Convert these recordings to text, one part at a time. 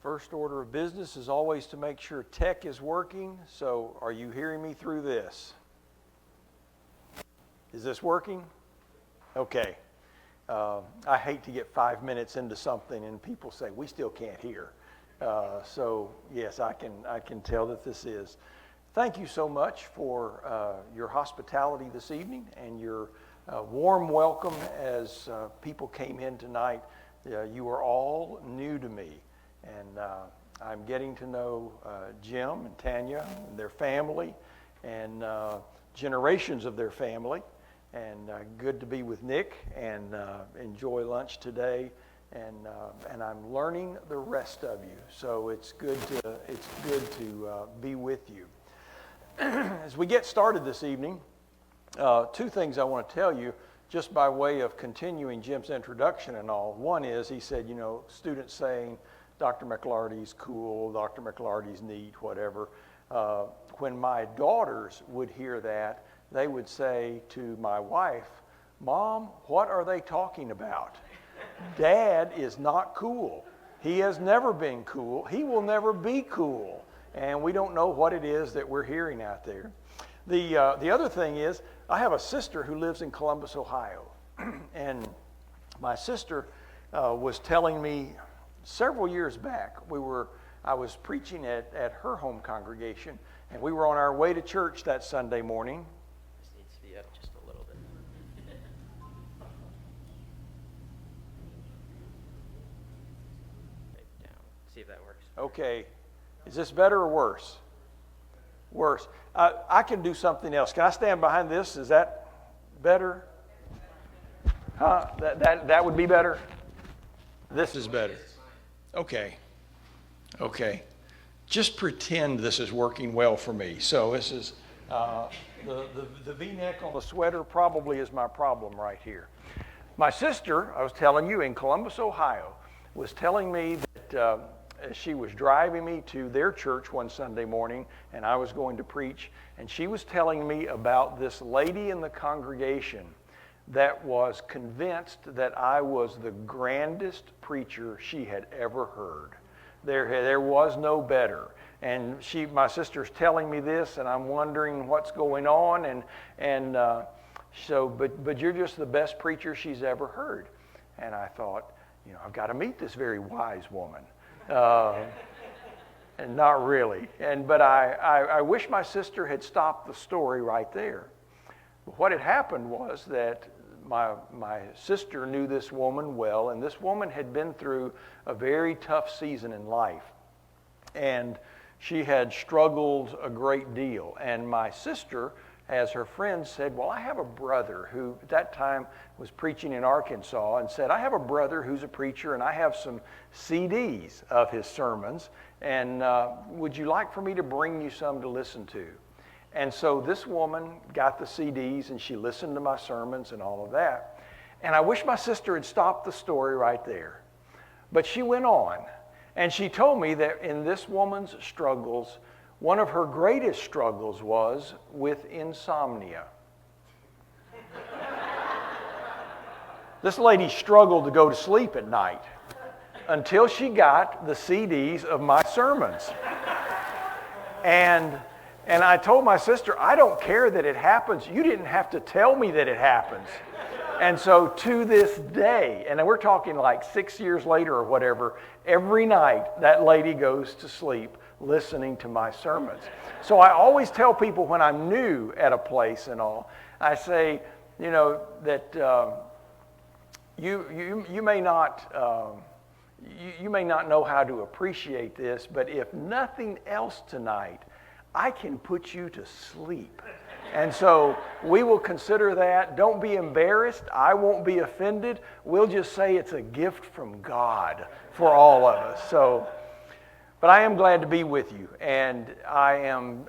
First order of business is always to make sure tech is working. So are you hearing me through this? Is this working? Okay. I hate to get 5 minutes into something and people say, we still can't hear. So yes, I can tell that this is. Thank you so much for your hospitality this evening and your warm welcome as people came in tonight. You are all new to me. And I'm getting to know Jim and Tanya and their family and generations of their family. And good to be with Nick and enjoy lunch today. And I'm learning the rest of you. So it's good to be with you. As we get started this evening, two things I want to tell you just by way of continuing Jim's introduction and all. One is he said, students saying, Dr. McLarty's cool, Dr. McLarty's neat, whatever. When my daughters would hear that, they would say to my wife, Mom, what are they talking about? Dad is not cool. He has never been cool. He will never be cool. And we don't know what it is that we're hearing out there. The other thing is, I have a sister who lives in Columbus, Ohio. And my sister was telling me several years back, I was preaching at her home congregation, and we were on our way to church that Sunday morning. This needs to be up just a little bit. Down. See if that works. Okay. Is this better or worse? Worse. I can do something else. Can I stand behind this? Is that better? Huh? That would be better? This is better. Okay. Just pretend this is working well for me. So this is the V-neck on the sweater probably is my problem right here. My sister, I was telling you, in Columbus, Ohio, was telling me that she was driving me to their church one Sunday morning, and I was going to preach, and she was telling me about this lady in the congregation that was convinced that I was the grandest preacher she had ever heard. There was no better. And my sister's telling me this, and I'm wondering what's going on. But you're just the best preacher she's ever heard. And I thought, I've got to meet this very wise woman. And not really. But I wish my sister had stopped the story right there. What had happened was that my sister knew this woman well, and this woman had been through a very tough season in life. And she had struggled a great deal. And my sister, as her friends said, well, I have a brother who at that time was preaching in Arkansas, and said, I have a brother who's a preacher, and I have some CDs of his sermons, and would you like for me to bring you some to listen to? And so this woman got the CDs, and she listened to my sermons and all of that. And I wish my sister had stopped the story right there. But she went on, and she told me that in this woman's struggles, one of her greatest struggles was with insomnia. This lady struggled to go to sleep at night until she got the CDs of my sermons. And I told my sister, I don't care that it happens. You didn't have to tell me that it happens. And so to this day, and we're talking like 6 years later or whatever, every night that lady goes to sleep listening to my sermons. So I always tell people when I'm new at a place and all, I say, that you may not know how to appreciate this, but if nothing else tonight, I can put you to sleep. And so we will consider that. Don't be embarrassed. I won't be offended. We'll just say it's a gift from God for all of us. But I am glad to be with you, and I'm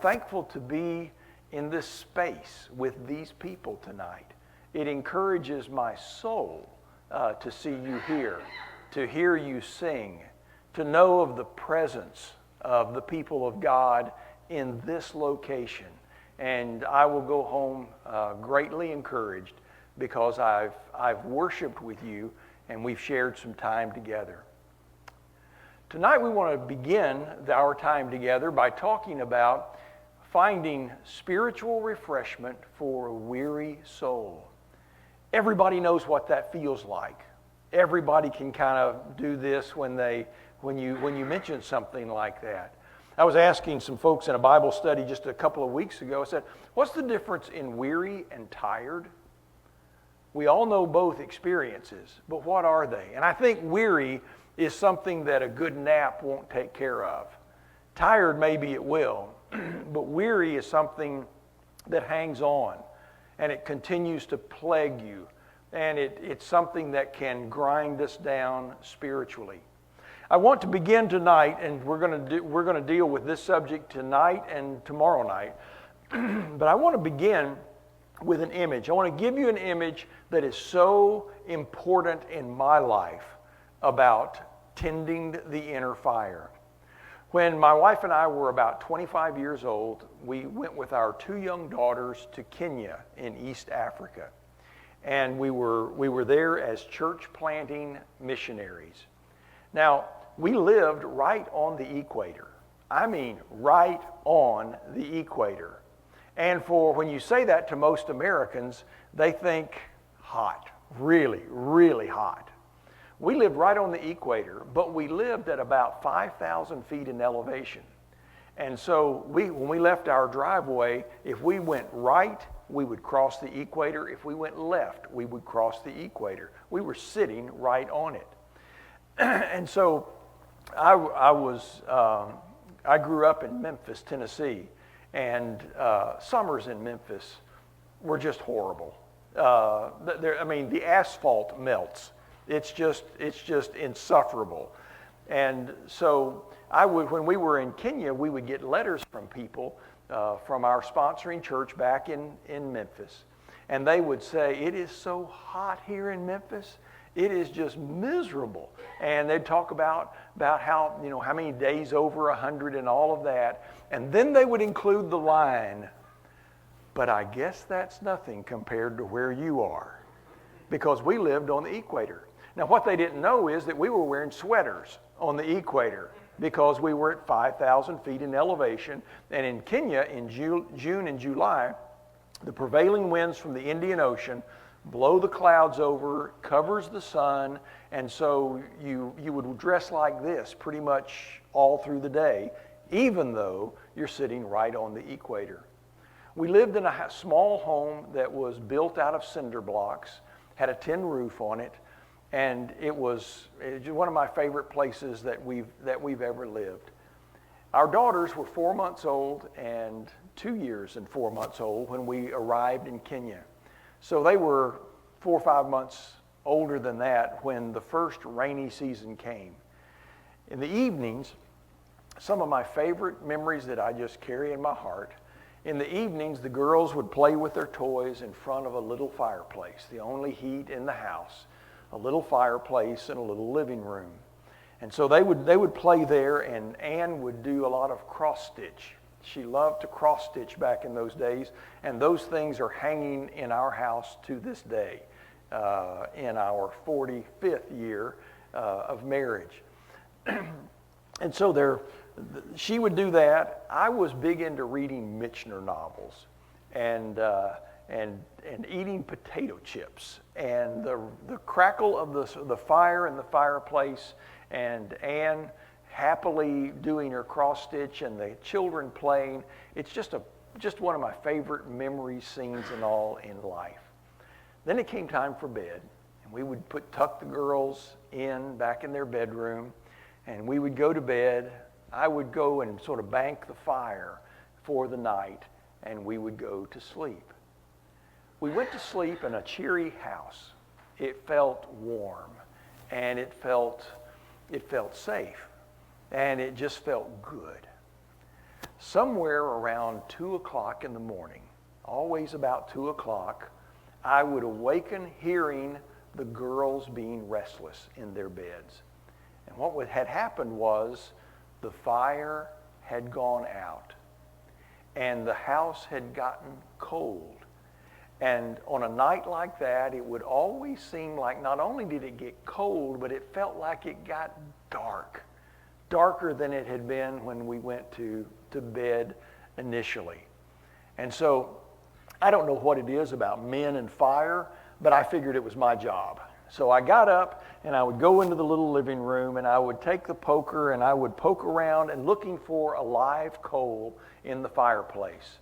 thankful to be in this space with these people tonight. It encourages my soul to see you here, to hear you sing, to know of the presence of the people of God in this location. And I will go home greatly encouraged because I've worshiped with you and we've shared some time together. Tonight we want to begin our time together by talking about finding spiritual refreshment for a weary soul. Everybody knows what that feels like. Everybody can kind of do this when you mention something like that. I was asking some folks in a Bible study just a couple of weeks ago, I said, what's the difference in weary and tired? We all know both experiences, but what are they? And I think weary is something that a good nap won't take care of. Tired, maybe it will, but weary is something that hangs on, and it continues to plague you, and it's something that can grind us down spiritually. I want to begin tonight, and we're going to deal with this subject tonight and tomorrow night, but I want to begin with an image. I want to give you an image that is so important in my life about tending the inner fire. When my wife and I were about 25 years old, we went with our 2 young daughters to Kenya in East Africa. And we were there as church planting missionaries. Now, we lived right on the equator. I mean, right on the equator. And when you say that to most Americans, they think hot, really, really hot. We lived right on the equator, but we lived at about 5,000 feet in elevation. And so when we left our driveway, if we went right, we would cross the equator. If we went left, we would cross the equator. We were sitting right on it. And so I grew up in Memphis, Tennessee, and summers in Memphis were just horrible. The asphalt melts. It's just insufferable. And so when we were in Kenya, we would get letters from people from our sponsoring church back in Memphis. And they would say, it is so hot here in Memphis. It is just miserable. And they'd talk about how many days over 100 and all of that. And then they would include the line, but I guess that's nothing compared to where you are. Because we lived on the equator. Now, what they didn't know is that we were wearing sweaters on the equator because we were at 5,000 feet in elevation. And in Kenya, in June and July, the prevailing winds from the Indian Ocean blow the clouds over, covers the sun, and so you would dress like this pretty much all through the day, even though you're sitting right on the equator. We lived in a small home that was built out of cinder blocks, had a tin roof on it, and it was one of my favorite places that we've ever lived. Our daughters were 4 months old and 2 years and 4 months old when we arrived in Kenya. So they were 4 or 5 months older than that when the first rainy season came. In the evenings, some of my favorite memories that I just carry in my heart, in the evenings the girls would play with their toys in front of a little fireplace, the only heat in the house. A little fireplace and a little living room. And so they would play there, and Anne would do a lot of cross stitch. She loved to cross stitch back in those days, and those things are hanging in our house to this day, in our 45th year of marriage. And so she would do that. I was big into reading Michener novels, and eating potato chips, and the crackle of the fire in the fireplace, and Anne happily doing her cross stitch, and the children playing. It's just one of my favorite memory scenes and all in life. Then it came time for bed, and we would tuck the girls back in their bedroom, and we would go to bed. I would go and sort of bank the fire for the night, and we would go to sleep. We went to sleep in a cheery house. It felt warm, and it felt safe, and it just felt good. Somewhere around 2 o'clock in the morning, always about 2 o'clock, I would awaken hearing the girls being restless in their beds. And what had happened was the fire had gone out, and the house had gotten cold. And on a night like that, it would always seem like not only did it get cold, but it felt like it got dark. darker than it had been when we went to bed initially. And so I don't know what it is about men and fire, but I figured it was my job. So I got up and I would go into the little living room and I would take the poker and I would poke around and looking for a live coal in the fireplace.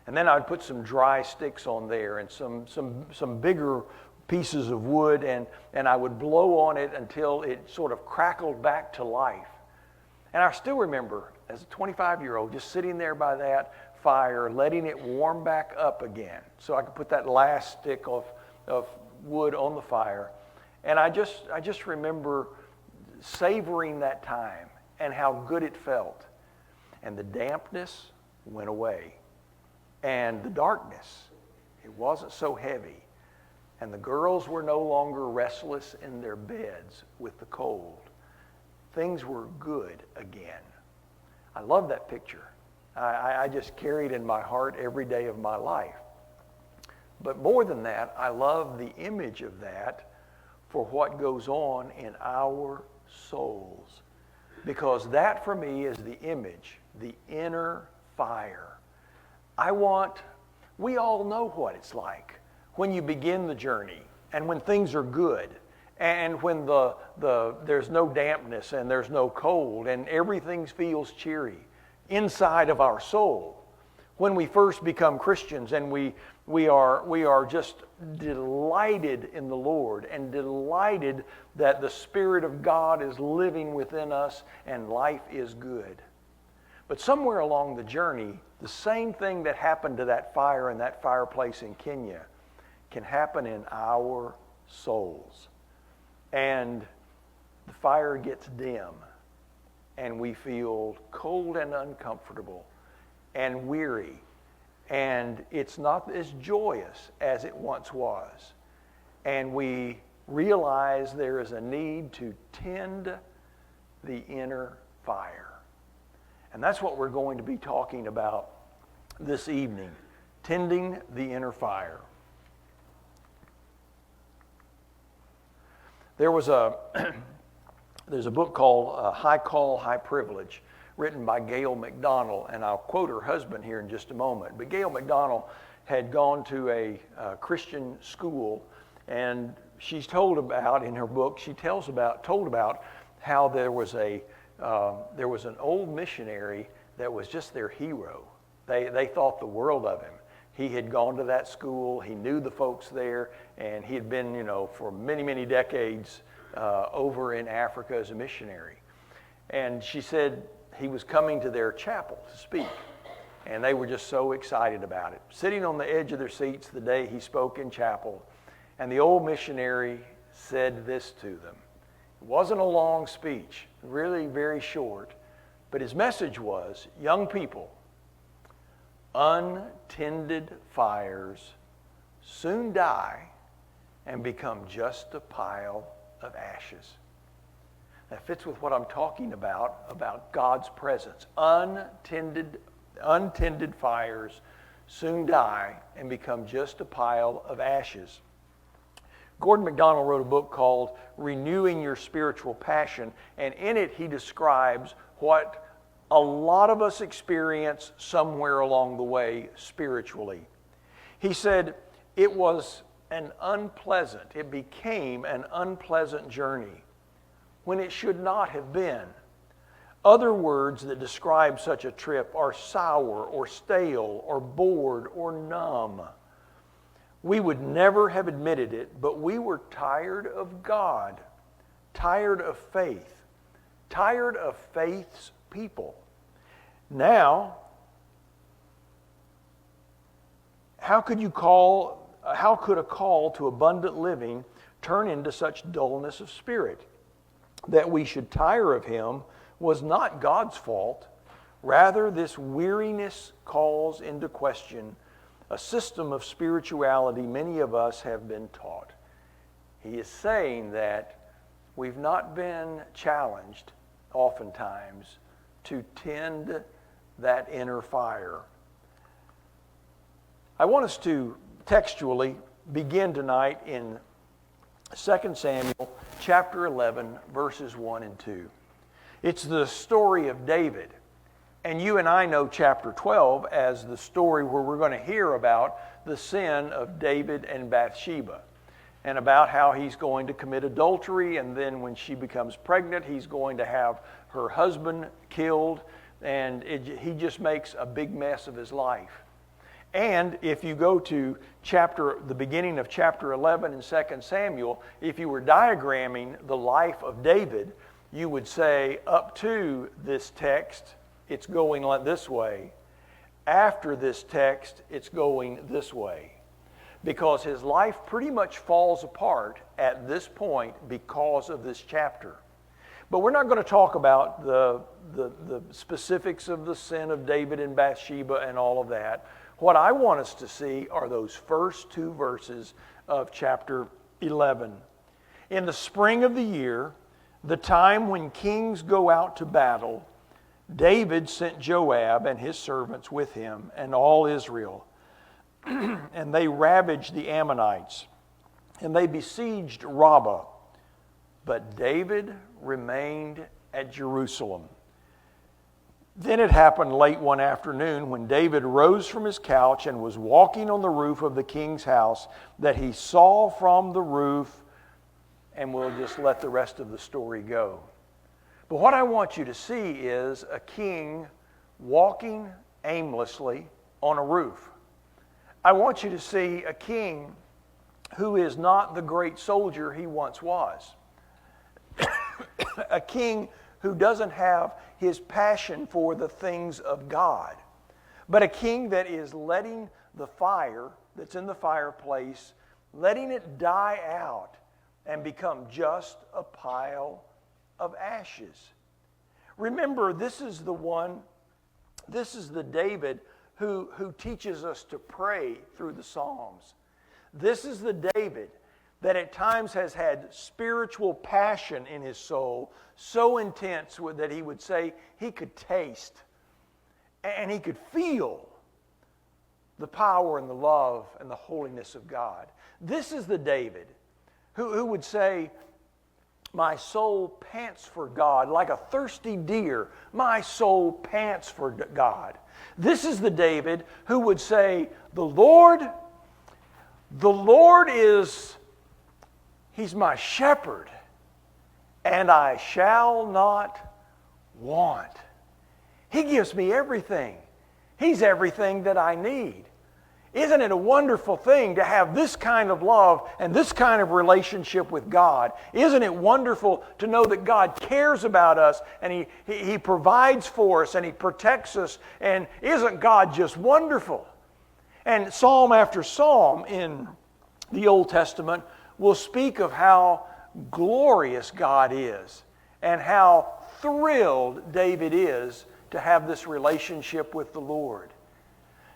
And then I'd put some dry sticks on there and some bigger pieces of wood and I would blow on it until it sort of crackled back to life. And I still remember as a 25-year-old just sitting there by that fire, letting it warm back up again so I could put that last stick of wood on the fire. And I just remember savoring that time and how good it felt. And the dampness went away. And the darkness, it wasn't so heavy. And the girls were no longer restless in their beds with the cold. Things were good again. I love that picture. I just carry it in my heart every day of my life. But more than that, I love the image of that for what goes on in our souls. Because that for me is the image, the inner fire. We all know what it's like when you begin the journey and when things are good and when there's no dampness and there's no cold and everything feels cheery inside of our soul. When we first become Christians and we are just delighted in the Lord and delighted that the Spirit of God is living within us and life is good. But somewhere along the journey, the same thing that happened to that fire in that fireplace in Kenya can happen in our souls. And the fire gets dim, and we feel cold and uncomfortable and weary, and it's not as joyous as it once was. And we realize there is a need to tend the inner fire. And that's what we're going to be talking about this evening, tending the inner fire. There's a book called High Call, High Privilege, written by Gail McDonald, and I'll quote her husband here in just a moment. But Gail McDonald had gone to a Christian school, and she's told about, in her book, told about how there was an old missionary that was just their hero. They thought the world of him. He had gone to that school, he knew the folks there, and he had been, for many, many decades over in Africa as a missionary. And she said he was coming to their chapel to speak, and they were just so excited about it. Sitting on the edge of their seats the day he spoke in chapel, and the old missionary said this to them. It wasn't a long speech, really very short, but his message was, young people, untended fires soon die and become just a pile of ashes. That fits with what I'm talking about God's presence. Untended fires soon die and become just a pile of ashes. Gordon MacDonald wrote a book called Renewing Your Spiritual Passion, and in it he describes what a lot of us experience somewhere along the way spiritually. He said it became an unpleasant journey when it should not have been. Other words that describe such a trip are sour or stale or bored or numb. We would never have admitted it, but we were tired of God, tired of faith, tired of faith's people. Now, how could a call to abundant living turn into such dullness of spirit? That we should tire of Him was not God's fault. Rather, this weariness calls into question a system of spirituality many of us have been taught. He is saying that we've not been challenged, oftentimes, to tend that inner fire. I want us to textually begin tonight in 2 Samuel chapter 11, verses 1 and 2. It's the story of David. And you and I know chapter 12 as the story where we're going to hear about the sin of David and Bathsheba, and about how he's going to commit adultery, and then when she becomes pregnant, he's going to have her husband killed, and he just makes a big mess of his life. And if you go to the beginning of chapter 11 in 2 Samuel, if you were diagramming the life of David, you would say up to this text, it's going like this way. After this text, it's going this way. Because his life pretty much falls apart at this point because of this chapter. But we're not going to talk about the specifics of the sin of David and Bathsheba and all of that. What I want us to see are those first 2 verses of chapter 11. In the spring of the year, the time when kings go out to battle, David sent Joab and his servants with him and all Israel. And they ravaged the Ammonites, and they besieged Rabbah. But David remained at Jerusalem. Then it happened late one afternoon when David rose from his couch and was walking on the roof of the king's house that he saw from the roof, and we'll just let the rest of the story go. But what I want you to see is a king walking aimlessly on a roof. I want you to see a king who is not the great soldier he once was. A king who doesn't have his passion for the things of God, but a king that is letting the fire that's in the fireplace, letting it die out and become just a pile of ashes. Remember, this is the David who teaches us to pray through the Psalms. This is the David that at times has had spiritual passion in his soul, so intense that he would say he could taste and he could feel the power and the love and the holiness of God. This is the David who would say, my soul pants for God like a thirsty deer. My soul pants for God. This is the David who would say, the Lord is, He's my shepherd, and I shall not want. He gives me everything. He's everything that I need. Isn't it a wonderful thing to have this kind of love and this kind of relationship with God? Isn't it wonderful to know that God cares about us and He provides for us and He protects us? And isn't God just wonderful? And psalm after psalm in the Old Testament will speak of how glorious God is and how thrilled David is to have this relationship with the Lord.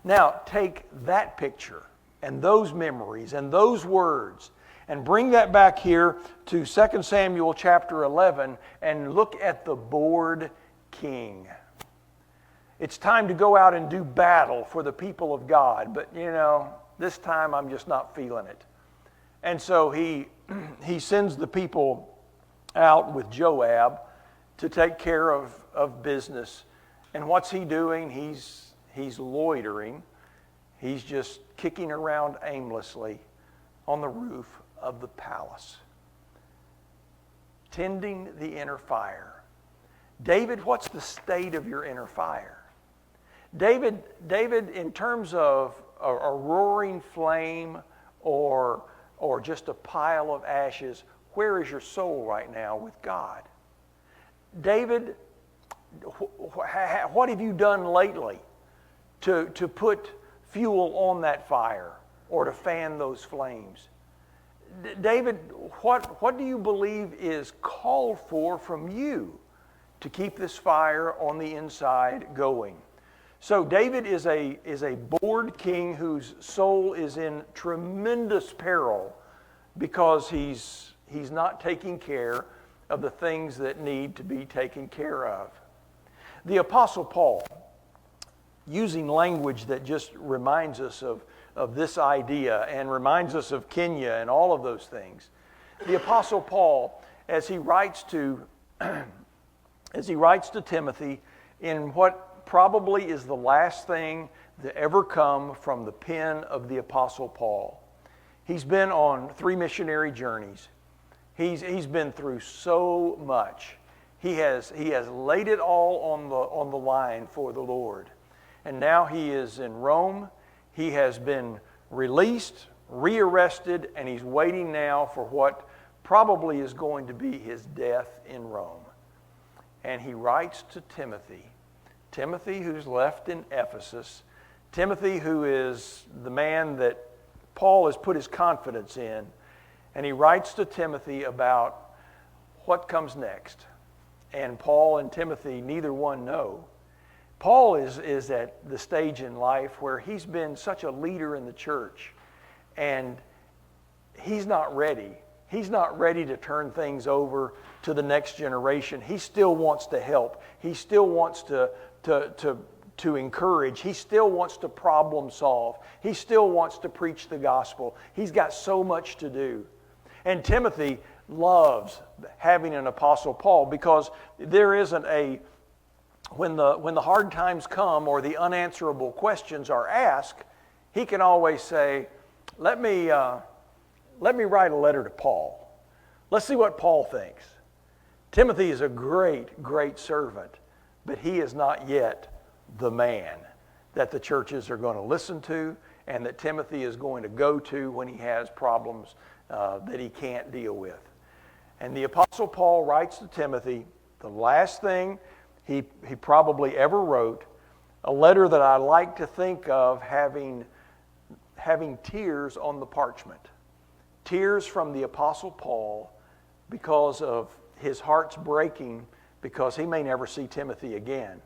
Now, take that picture and those memories and those words and bring that back here to 2 Samuel chapter 11 and look at the bored king. It's time to go out and do battle for the people of God, but this time I'm just not feeling it. And so he sends the people out with Joab to take care of business. And what's he doing? He's loitering. He's just kicking around aimlessly on the roof of the palace, tending the inner fire. David, what's the state of your inner fire? David, in terms of a roaring flame or just a pile of ashes, where is your soul right now with God? David, what have you done lately to put fuel on that fire or to fan those flames? David, what do you believe is called for from you to keep this fire on the inside going? So David is a bored king whose soul is in tremendous peril because he's not taking care of the things that need to be taken care of. The Apostle Paul, using language that just reminds us of this idea and reminds us of Kenya and all of those things. The Apostle Paul, as he writes to as he writes to Timothy in what probably is the last thing to ever come from the pen of the Apostle Paul. He's been on 3 missionary journeys. He's been through so much. He has laid it all on the line for the Lord. And now he is in Rome. He has been released, rearrested, and he's waiting now for what probably is going to be his death in Rome. And he writes to Timothy. Timothy, who's left in Ephesus. Timothy, who is the man that Paul has put his confidence in. And he writes to Timothy about what comes next. And Paul and Timothy, neither one know. Paul is at the stage in life where he's been such a leader in the church. And he's not ready. He's not ready to turn things over to the next generation. He still wants to help. He still wants to encourage. He still wants to problem solve. He still wants to preach the gospel. He's got so much to do. And Timothy loves having an Apostle Paul because there isn't a, when the hard times come or the unanswerable questions are asked, he can always say, let me write a letter to Paul. Let's see what Paul thinks. Timothy is a great, great servant, but he is not yet the man that the churches are going to listen to and that Timothy is going to go to when he has problems that he can't deal with. And the Apostle Paul writes to Timothy the last thing he probably ever wrote, a letter that I like to think of having tears on the parchment. Tears from the Apostle Paul because of his heart's breaking because he may never see Timothy again.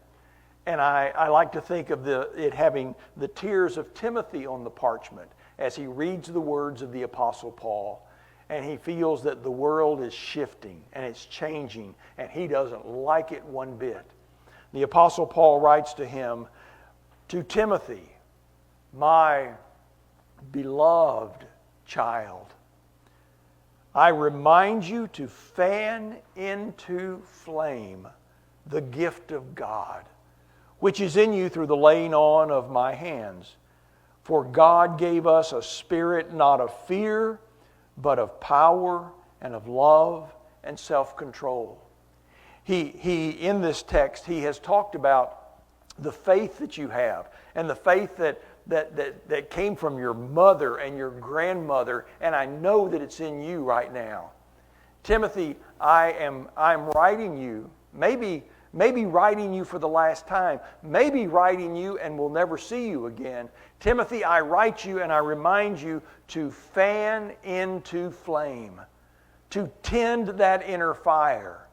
And I like to think of it having the tears of Timothy on the parchment as he reads the words of the Apostle Paul. And he feels that the world is shifting and it's changing and he doesn't like it one bit. The Apostle Paul writes to him, to Timothy, my beloved child, I remind you to fan into flame the gift of God, which is in you through the laying on of my hands. For God gave us a spirit not of fear, but of power and of love and self-control. He in this text, he has talked about the faith that you have and the faith that came from your mother and your grandmother, and I know that it's in you right now. Timothy, I'm writing you, maybe writing you for the last time, maybe writing you and will never see you again. Timothy, I write you and I remind you to fan into flame, to tend that inner fire,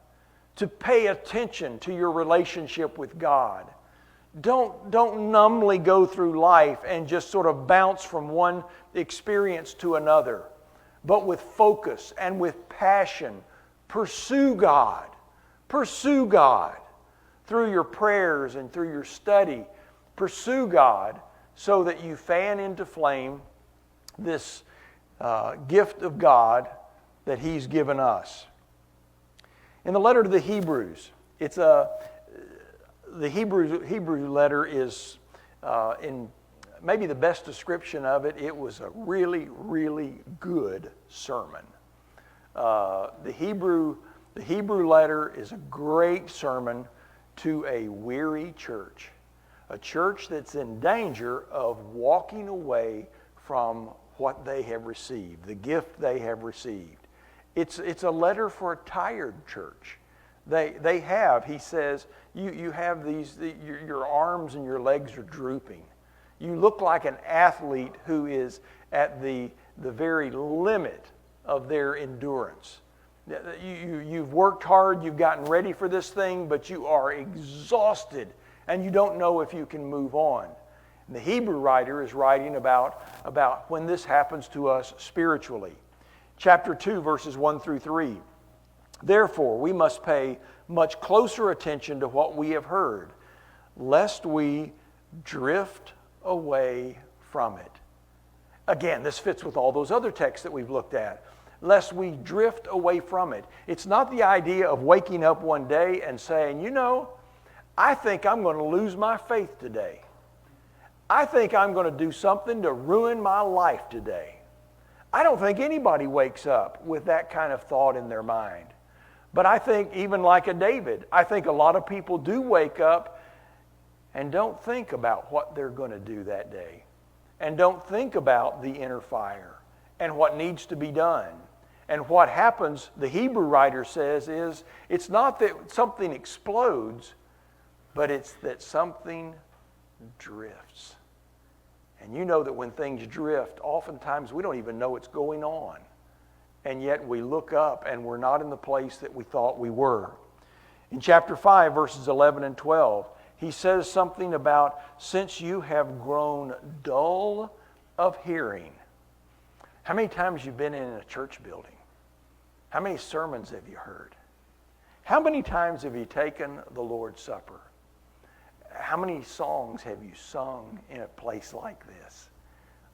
to pay attention to your relationship with God. Don't numbly go through life and just sort of bounce from one experience to another, but with focus and with passion. Pursue God. Pursue God through your prayers and through your study. Pursue God so that you fan into flame this gift of God that He's given us. In the letter to the Hebrews, the Hebrew letter is, in maybe the best description of it, it was a really, really good sermon. The Hebrew letter is a great sermon to a weary church, a church that's in danger of walking away from what they have received, the gift they have received. It's a letter for a tired church. They have, he says, you have your arms and your legs are drooping. You look like an athlete who is at the very limit of their endurance. You've worked hard, you've gotten ready for this thing, but you are exhausted and you don't know if you can move on. And the Hebrew writer is writing about when this happens to us spiritually. Chapter 2, verses 1 through 3. Therefore, we must pay much closer attention to what we have heard, lest we drift away from it. Again, this fits with all those other texts that we've looked at. lest we drift away from it. It's not the idea of waking up one day and saying, you know, I think I'm going to lose my faith today. I think I'm going to do something to ruin my life today. I don't think anybody wakes up with that kind of thought in their mind. But I think even like a David, I think a lot of people do wake up and don't think about what they're going to do that day, and don't think about the inner fire and what needs to be done. And what happens, the Hebrew writer says, is it's not that something explodes, but it's that something drifts. And you know that when things drift, oftentimes we don't even know what's going on. And yet we look up and we're not in the place that we thought we were. In chapter 5, verses 11 and 12, he says something about, since you have grown dull of hearing. How many times you've been in a church building? How many sermons have you heard? How many times have you taken the Lord's Supper? How many songs have you sung in a place like this?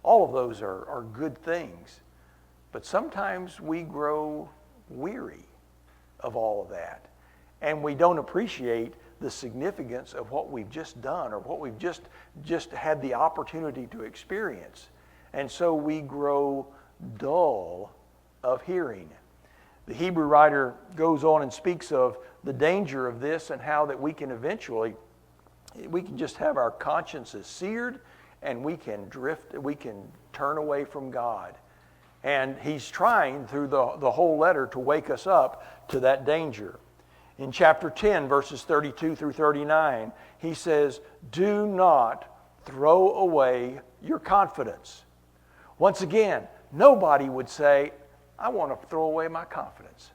All of those are good things. But sometimes we grow weary of all of that. And we don't appreciate the significance of what we've just done or what we've just had the opportunity to experience. And so we grow dull of hearing. The Hebrew writer goes on and speaks of the danger of this and how that we can eventually, we can just have our consciences seared and we can drift, we can turn away from God. And he's trying through the whole letter to wake us up to that danger. In chapter 10, verses 32 through 39, he says, do not throw away your confidence. Once again, nobody would say, I want to throw away my confidence.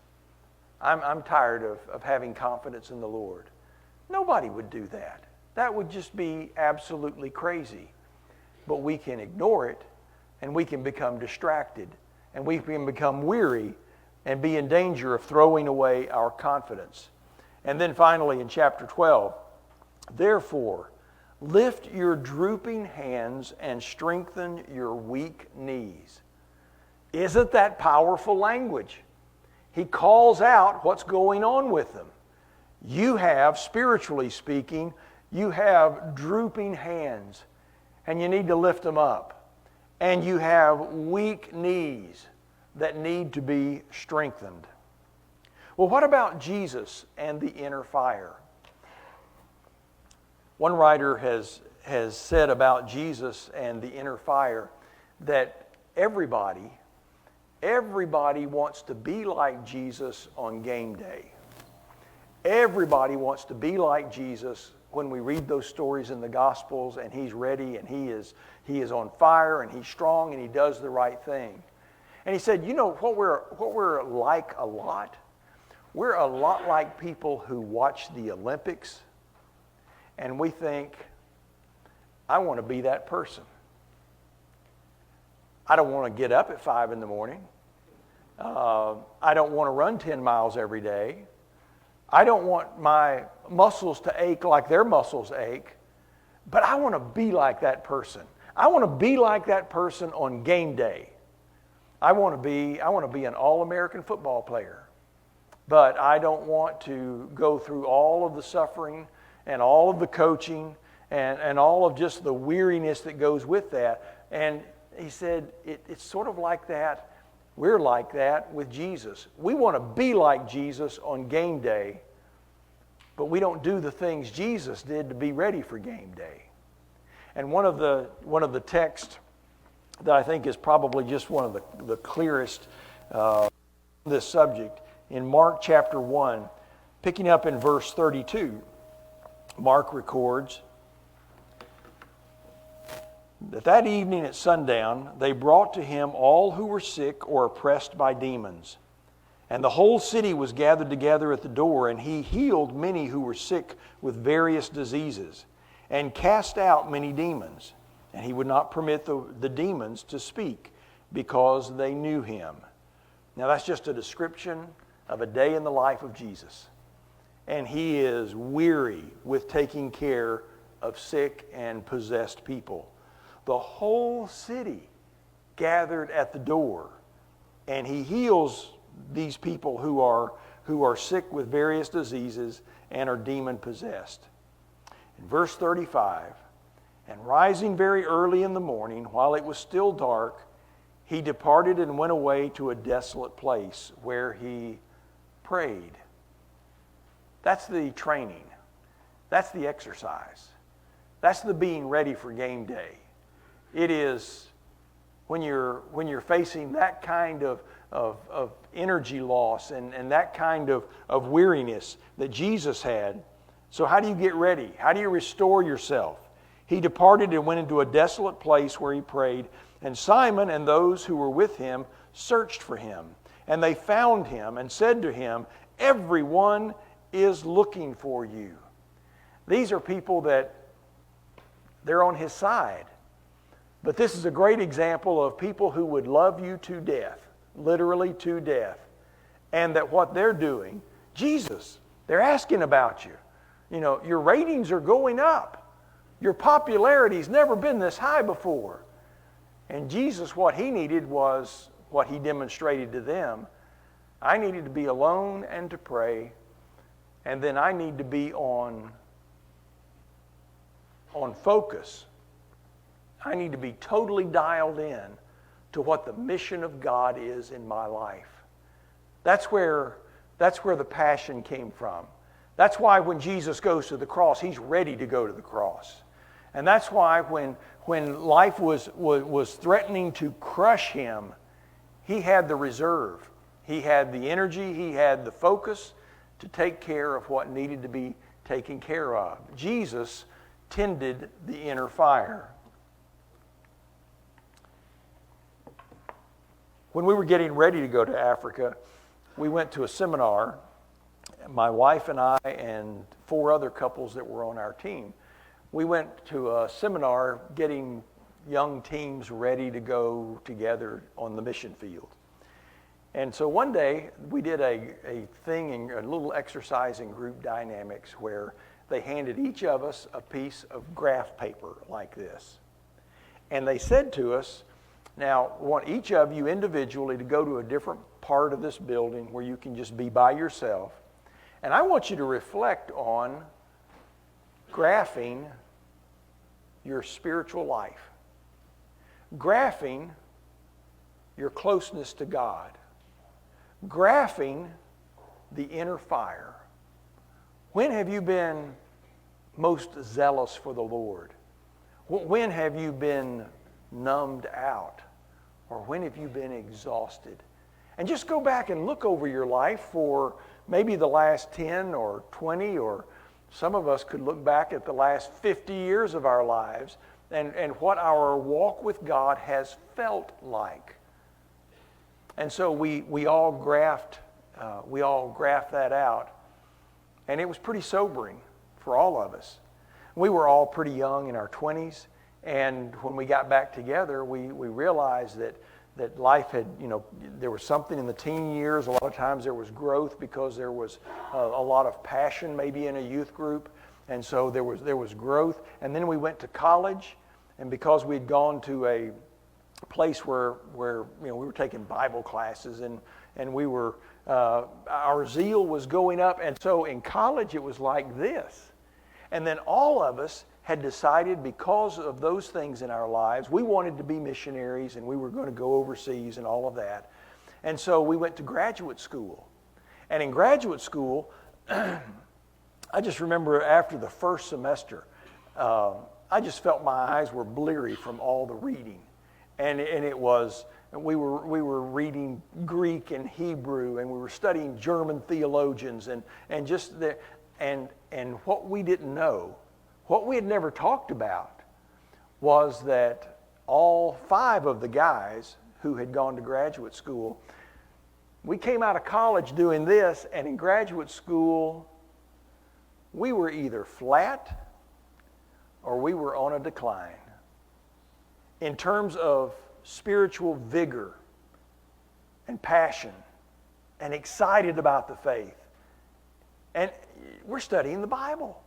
I'm tired of having confidence in the Lord. Nobody would do that. That would just be absolutely crazy. But we can ignore it, and we can become distracted, and we can become weary and be in danger of throwing away our confidence. And then finally in chapter 12, therefore, lift your drooping hands and strengthen your weak knees. Isn't that powerful language? He calls out what's going on with them. You have, spiritually speaking, you have drooping hands, and you need to lift them up. And you have weak knees that need to be strengthened. Well, what about Jesus and the inner fire? One writer has said about Jesus and the inner fire that everybody wants to be like Jesus on game day. Everybody wants to be like Jesus when we read those stories in the Gospels and he's ready and he is on fire and he's strong and he does the right thing. And he said, you know what we're like a lot? We're a lot like people who watch the Olympics and we think, I want to be that person. I don't want to get up at 5 in the morning. I don't want to run 10 miles every day. I don't want my muscles to ache like their muscles ache, but I want to be like that person. I want to be like that person on game day. I want to be an all-American football player, but I don't want to go through all of the suffering and all of the coaching and all of just the weariness that goes with that. And he said, it's sort of like that. We're like that with Jesus. We want to be like Jesus on game day, but we don't do the things Jesus did to be ready for game day. And one of the texts that I think is probably just one of the clearest this subject, in Mark chapter 1, picking up in verse 32, Mark records that evening at sundown, they brought to him all who were sick or oppressed by demons. And the whole city was gathered together at the door, and he healed many who were sick with various diseases, and cast out many demons. And he would not permit the demons to speak, because they knew him. Now that's just a description of a day in the life of Jesus. And he is weary with taking care of sick and possessed people. The whole city gathered at the door and he heals these people who are sick with various diseases and are demon-possessed. In verse 35, and rising very early in the morning, while it was still dark, he departed and went away to a desolate place where he prayed. That's the training. That's the exercise. That's the being ready for game day. It is when you're facing that kind of energy loss and that kind of weariness that Jesus had. So how do you get ready? How do you restore yourself? He departed and went into a desolate place where he prayed, and Simon and those who were with him searched for him. And they found him and said to him, "Everyone is looking for you." These are people that they're on his side. But this is a great example of people who would love you to death, literally to death. And that what they're doing, Jesus, they're asking about you. You know, your ratings are going up. Your popularity's never been this high before. And Jesus, what he needed was what he demonstrated to them. I needed to be alone and to pray, and then I need to be on focus. I need to be totally dialed in to what the mission of God is in my life. That's where the passion came from. That's why when Jesus goes to the cross, he's ready to go to the cross. And that's why when life was threatening to crush him, he had the reserve. He had the energy, he had the focus to take care of what needed to be taken care of. Jesus tended the inner fire. When we were getting ready to go to Africa, we went to a seminar. My wife and I and 4 other couples that were on our team. We went to a seminar getting young teams ready to go together on the mission field. And so one day we did a thing, a little exercise in group dynamics where they handed each of us a piece of graph paper like this. And they said to us, now, I want each of you individually to go to a different part of this building where you can just be by yourself. And I want you to reflect on graphing your spiritual life. Graphing your closeness to God. Graphing the inner fire. When have you been most zealous for the Lord? When have you been numbed out? Or when have you been exhausted? And just go back and look over your life for maybe the last 10 or 20, or some of us could look back at the last 50 years of our lives and what our walk with God has felt like. And so we all graphed that out. And it was pretty sobering for all of us. We were all pretty young in our 20s. And when we got back together, we realized that life had, there was something in the teen years. A lot of times there was growth because there was a lot of passion maybe in a youth group. And so there was growth. And then we went to college. And because we'd gone to a place where we were taking Bible classes and we were, our zeal was going up. And so in college it was like this. And then all of us had decided, because of those things in our lives, we wanted to be missionaries and we were going to go overseas and all of that. And so we went to graduate school. And in graduate school, I just remember after the first semester, I just felt my eyes were bleary from all the reading. And it was, we were reading Greek and Hebrew, and we were studying German theologians, and what we didn't know, what we had never talked about, was that all 5 of the guys who had gone to graduate school, we came out of college doing this, and in graduate school, we were either flat or we were on a decline in terms of spiritual vigor and passion and excited about the faith. And we're studying the Bible.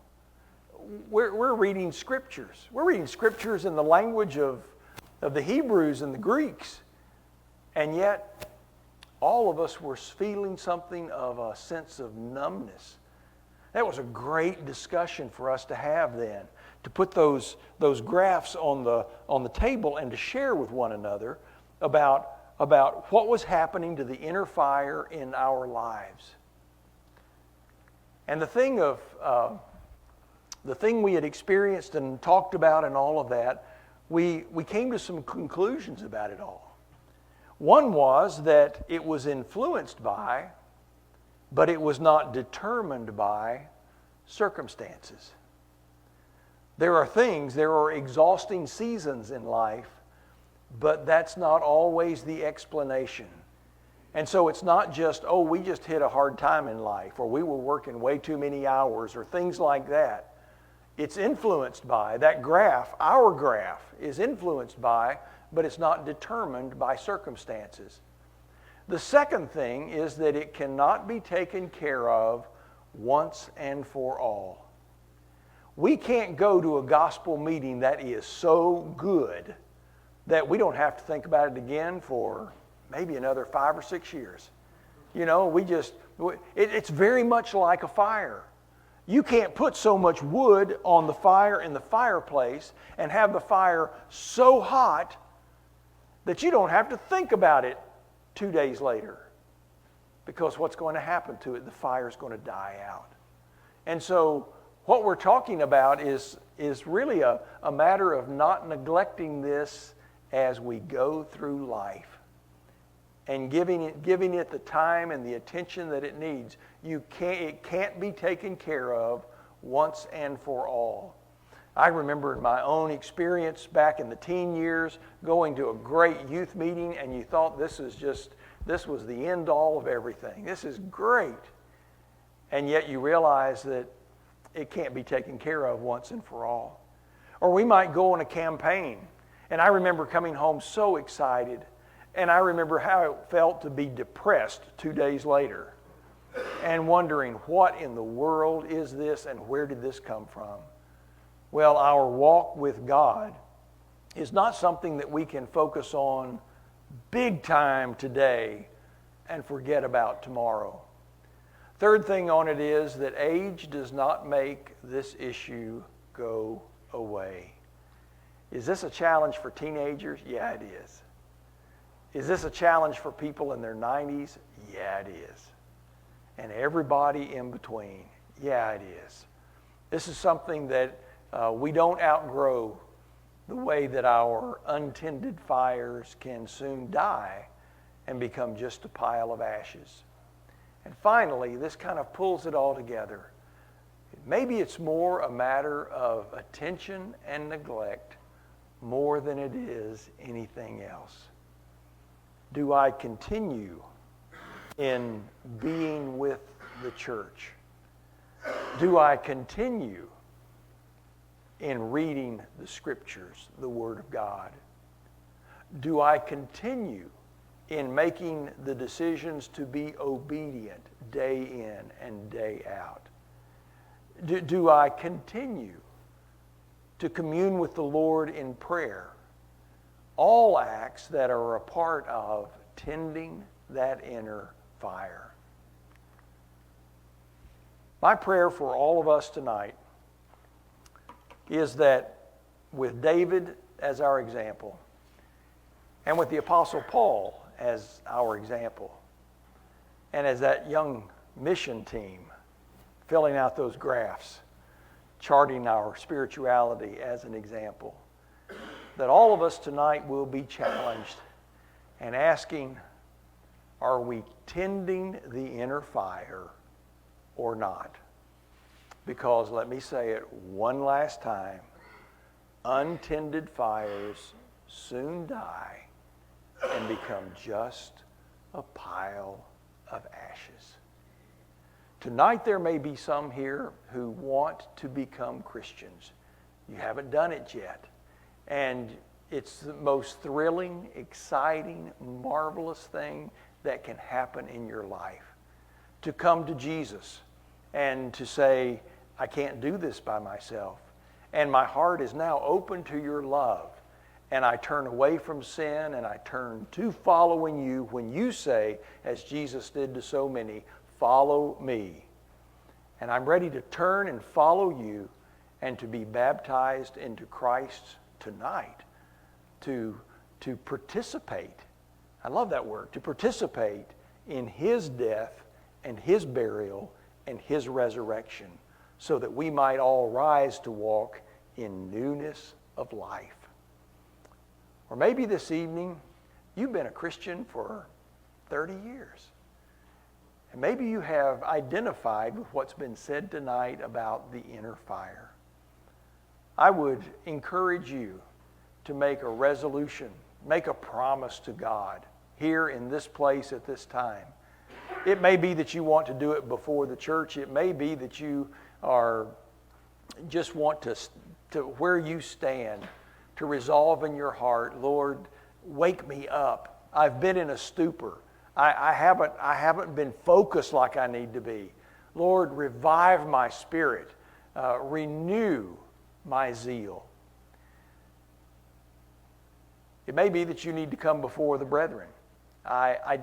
We're reading scriptures. We're reading scriptures in the language of the Hebrews and the Greeks. And yet, all of us were feeling something of a sense of numbness. That was a great discussion for us to have then, to put those graphs on the table and to share with one another about what was happening to the inner fire in our lives. And the thing we had experienced and talked about and all of that, we came to some conclusions about it all. One was that it was influenced by, but it was not determined by, circumstances. There are exhausting seasons in life, but that's not always the explanation. And so it's not just, oh, we just hit a hard time in life, or we were working way too many hours, or things like that. It's influenced by, that graph, our graph, is influenced by, but it's not determined by circumstances. The second thing is that it cannot be taken care of once and for all. We can't go to a gospel meeting that is so good that we don't have to think about it again for maybe another 5 or 6 years. You know, it's very much like a fire. You can't put so much wood on the fire in the fireplace and have the fire so hot that you don't have to think about it 2 days later. Because what's going to happen to it? The fire's going to die out. And so what we're talking about is really a matter of not neglecting this as we go through life and giving it the time and the attention that it needs. It can't be taken care of once and for all. I remember in my own experience back in the teen years going to a great youth meeting, and you thought this was the end all of everything. This is great. And yet you realize that it can't be taken care of once and for all. Or we might go on a campaign, and I remember coming home so excited, and I remember how it felt to be depressed 2 days later and wondering, what in the world is this and where did this come from? Well, our walk with God is not something that we can focus on big time today and forget about tomorrow. Third thing on it is that age does not make this issue go away. Is this a challenge for teenagers? Yeah, it is. Is this a challenge for people in their 90s? Yeah, it is. And everybody in between? Yeah, it is. This is something that we don't outgrow, the way that our untended fires can soon die and become just a pile of ashes. And finally, this kind of pulls it all together. Maybe it's more a matter of attention and neglect more than it is anything else. Do I continue in being with the church? Do I continue in reading the Scriptures, the Word of God? Do I continue in making the decisions to be obedient day in and day out? Do I continue to commune with the Lord in prayer? All acts that are a part of tending that inner fire. My prayer for all of us tonight is that with David as our example, and with the Apostle Paul as our example, and as that young mission team filling out those graphs, charting our spirituality as an example, that all of us tonight will be challenged and asking, are we tending the inner fire or not? Because let me say it one last time, untended fires soon die and become just a pile of ashes. Tonight there may be some here who want to become Christians. You haven't done it yet. And it's the most thrilling, exciting, marvelous thing that can happen in your life. To come to Jesus and to say, I can't do this by myself. And my heart is now open to your love. and I turn away from sin and I turn to following you when you say, as Jesus did to so many, follow me. And I'm ready to turn and follow you and to be baptized into Christ tonight, to participate. I love that word, to participate in his death and his burial and his resurrection, so that we might all rise to walk in newness of life. Or maybe this evening, you've been a Christian for 30 years. And maybe you have identified with what's been said tonight about the inner fire. I would encourage you to make a resolution, make a promise to God here in this place at this time. It may be that you want to do it before the church. It may be that you just want to where you stand, to resolve in your heart, Lord, wake me up. I've been in a stupor. I haven't been focused like I need to be. Lord, revive my spirit. Renew my zeal. It may be that you need to come before the brethren. I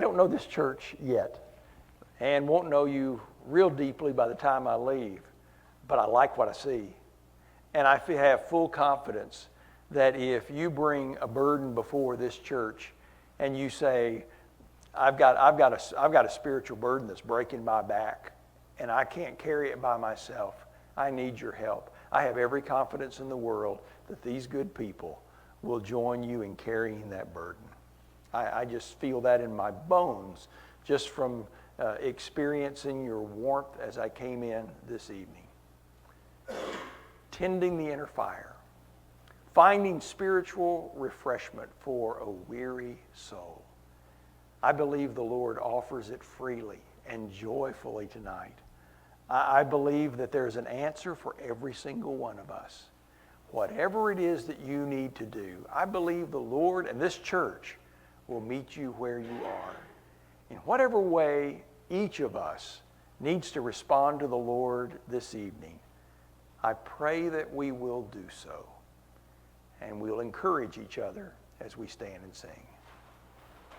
don't know this church yet and won't know you real deeply by the time I leave, but I like what I see. And I have full confidence that if you bring a burden before this church and you say, I've got a spiritual burden that's breaking my back and I can't carry it by myself, I need your help. I have every confidence in the world that these good people will join you in carrying that burden. I just feel that in my bones just from experiencing your warmth as I came in this evening. Tending the inner fire. Finding spiritual refreshment for a weary soul. I believe the Lord offers it freely and joyfully tonight. I believe that there's an answer for every single one of us. Whatever it is that you need to do, I believe the Lord and this church will meet you where you are. In whatever way each of us needs to respond to the Lord this evening, I pray that we will do so. And we'll encourage each other as we stand and sing.